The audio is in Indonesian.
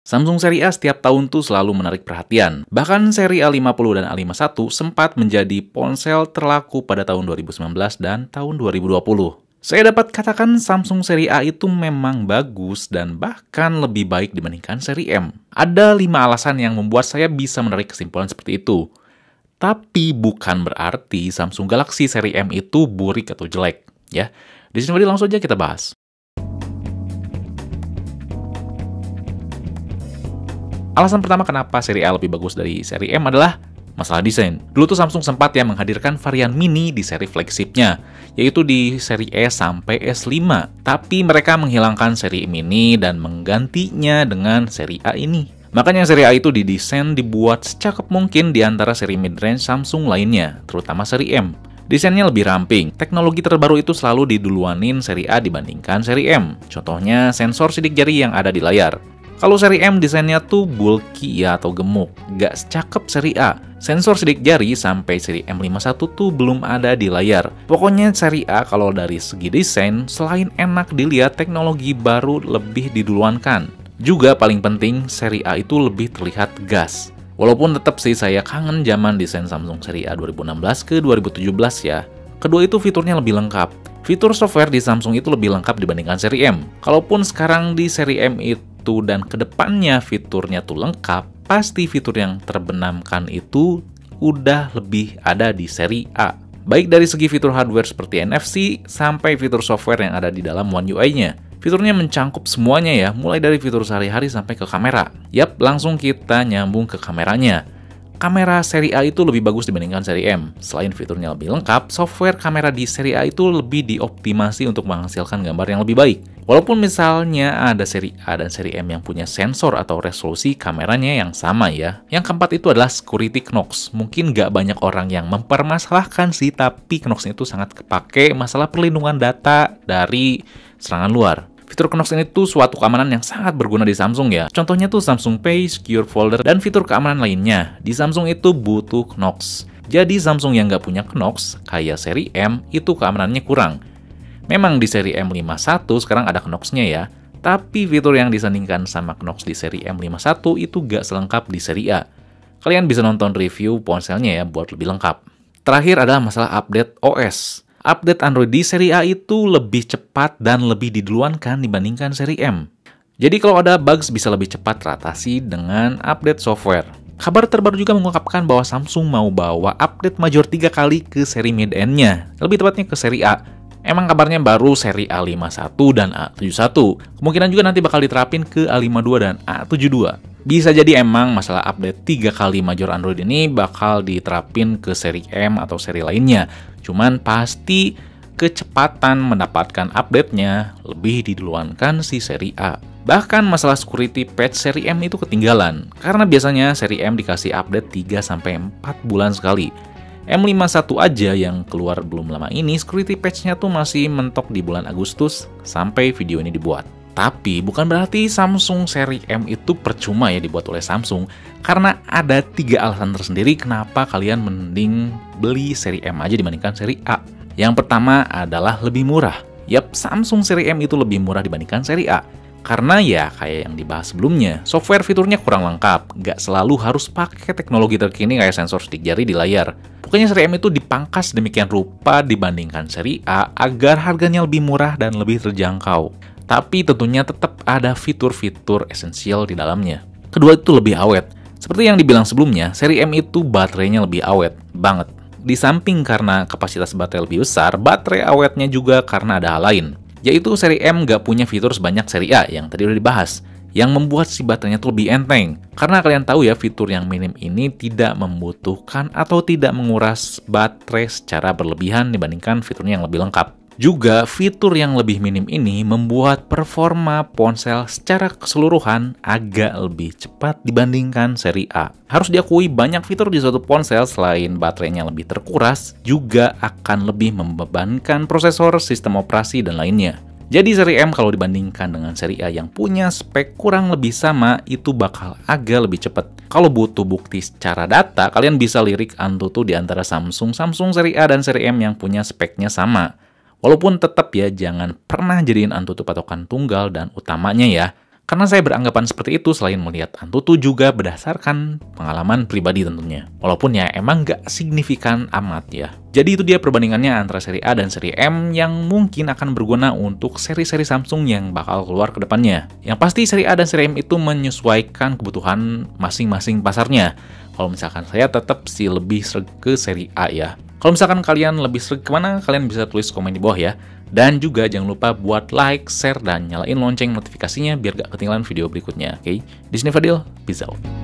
Samsung seri A setiap tahun tuh selalu menarik perhatian. Bahkan seri A50 dan A51 sempat menjadi ponsel terlaku pada tahun 2019 dan tahun 2020. Saya dapat katakan Samsung seri A itu memang bagus dan bahkan lebih baik dibandingkan seri M. Ada 5 alasan yang membuat saya bisa menarik kesimpulan seperti itu. Tapi bukan berarti Samsung Galaxy seri M itu burik atau jelek, ya. Di sini langsung aja kita bahas. Alasan pertama kenapa seri A lebih bagus dari seri M adalah masalah desain. Dulu tuh Samsung sempat ya menghadirkan varian mini di seri flagshipnya, yaitu di seri S sampai S5. Tapi mereka menghilangkan seri mini dan menggantinya dengan seri A ini. Makanya seri A itu didesain dibuat secakep mungkin di antara seri mid-range Samsung lainnya, terutama seri M. Desainnya lebih ramping. Teknologi terbaru itu selalu diduluanin seri A dibandingkan seri M. Contohnya sensor sidik jari yang ada di layar. Kalau seri M desainnya tuh bulky ya atau gemuk, nggak secakep seri A. Sensor sidik jari sampai seri M51 tuh belum ada di layar. Pokoknya seri A kalau dari segi desain, selain enak dilihat, teknologi baru lebih diduluankan. Juga paling penting, seri A itu lebih terlihat gas. Walaupun tetap sih saya kangen zaman desain Samsung seri A 2016 ke 2017 ya. Kedua itu fiturnya lebih lengkap. Fitur software di Samsung itu lebih lengkap dibandingkan seri M. Kalaupun sekarang di seri M itu dan kedepannya fiturnya tuh lengkap, pasti fitur yang terbenamkan itu udah lebih ada di seri A. Baik dari segi fitur hardware seperti NFC, sampai fitur software yang ada di dalam One UI-nya. Fiturnya mencangkup semuanya ya, mulai dari fitur sehari-hari sampai ke kamera. Yap, langsung kita nyambung ke kameranya. Kamera seri A itu lebih bagus dibandingkan seri M. Selain fiturnya lebih lengkap, software kamera di seri A itu lebih dioptimasi untuk menghasilkan gambar yang lebih baik. Walaupun misalnya ada seri A dan seri M yang punya sensor atau resolusi kameranya yang sama ya. Yang keempat itu adalah security Knox. Mungkin nggak banyak orang yang mempermasalahkan sih, tapi Knox itu sangat kepake masalah perlindungan data dari serangan luar. Fitur Knox ini tuh suatu keamanan yang sangat berguna di Samsung ya. Contohnya tuh Samsung Pay, Secure Folder, dan fitur keamanan lainnya. Di Samsung itu butuh Knox. Jadi Samsung yang nggak punya Knox, kayak seri M, itu keamanannya kurang. Memang di seri M51 sekarang ada Knox-nya ya, tapi fitur yang disandingkan sama Knox di seri M51 itu nggak selengkap di seri A. Kalian bisa nonton review ponselnya ya buat lebih lengkap. Terakhir adalah masalah update OS. Update Android di seri A itu lebih cepat dan lebih diduluankan dibandingkan seri M. Jadi kalau ada bugs bisa lebih cepat teratasi dengan update software. Kabar terbaru juga mengungkapkan bahwa Samsung mau bawa update major 3 kali ke seri mid-end-nya, lebih tepatnya ke seri A. Emang kabarnya baru seri A51 dan A71. Kemungkinan juga nanti bakal diterapin ke A52 dan A72. Bisa jadi emang masalah update 3 kali major Android ini bakal diterapin ke seri M atau seri lainnya. Cuman pasti kecepatan mendapatkan update-nya lebih diduluankan si seri A. Bahkan masalah security patch seri M itu ketinggalan. Karena biasanya seri M dikasih update 3-4 bulan sekali. M51 aja yang keluar belum lama ini, security patch-nya tuh masih mentok di bulan Agustus sampai video ini dibuat. Tapi bukan berarti Samsung seri M itu percuma ya dibuat oleh Samsung, karena ada 3 alasan tersendiri kenapa kalian mending beli seri M aja dibandingkan seri A. Yang pertama adalah lebih murah. Yap, Samsung seri M itu lebih murah dibandingkan seri A. Karena ya kayak yang dibahas sebelumnya, software fiturnya kurang lengkap, nggak selalu harus pakai teknologi terkini kayak sensor sidik jari di layar. Pokoknya seri M itu dipangkas demikian rupa dibandingkan seri A agar harganya lebih murah dan lebih terjangkau. Tapi tentunya tetap ada fitur-fitur esensial di dalamnya. Kedua itu lebih awet. Seperti yang dibilang sebelumnya, seri M itu baterainya lebih awet banget. Di samping karena kapasitas baterai lebih besar, baterai awetnya juga karena ada hal lain. Yaitu seri M nggak punya fitur sebanyak seri A yang tadi udah dibahas, yang membuat si baterainya tuh lebih enteng. Karena kalian tahu ya, fitur yang minim ini tidak membutuhkan atau tidak menguras baterai secara berlebihan dibandingkan fiturnya yang lebih lengkap. Juga, fitur yang lebih minim ini membuat performa ponsel secara keseluruhan agak lebih cepat dibandingkan seri A. Harus diakui banyak fitur di suatu ponsel selain baterainya lebih terkuras, juga akan lebih membebankan prosesor, sistem operasi, dan lainnya. Jadi seri M kalau dibandingkan dengan seri A yang punya spek kurang lebih sama, itu bakal agak lebih cepat. Kalau butuh bukti secara data, kalian bisa lirik Antutu di antara Samsung seri A dan seri M yang punya speknya sama. Walaupun tetap ya, jangan pernah jadiin Antutu patokan tunggal dan utamanya ya. Karena saya beranggapan seperti itu, selain melihat Antutu juga berdasarkan pengalaman pribadi tentunya. Walaupun ya emang nggak signifikan amat ya. Jadi itu dia perbandingannya antara seri A dan seri M yang mungkin akan berguna untuk seri-seri Samsung yang bakal keluar ke depannya. Yang pasti seri A dan seri M itu menyesuaikan kebutuhan masing-masing pasarnya. Kalau misalkan saya tetap sih lebih sreg ke seri A ya. Kalau misalkan kalian lebih sreg kemana, kalian bisa tulis komen di bawah ya. Dan juga jangan lupa buat like, share, dan nyalain lonceng notifikasinya biar gak ketinggalan video berikutnya, oke? Di sini Fadil, peace out.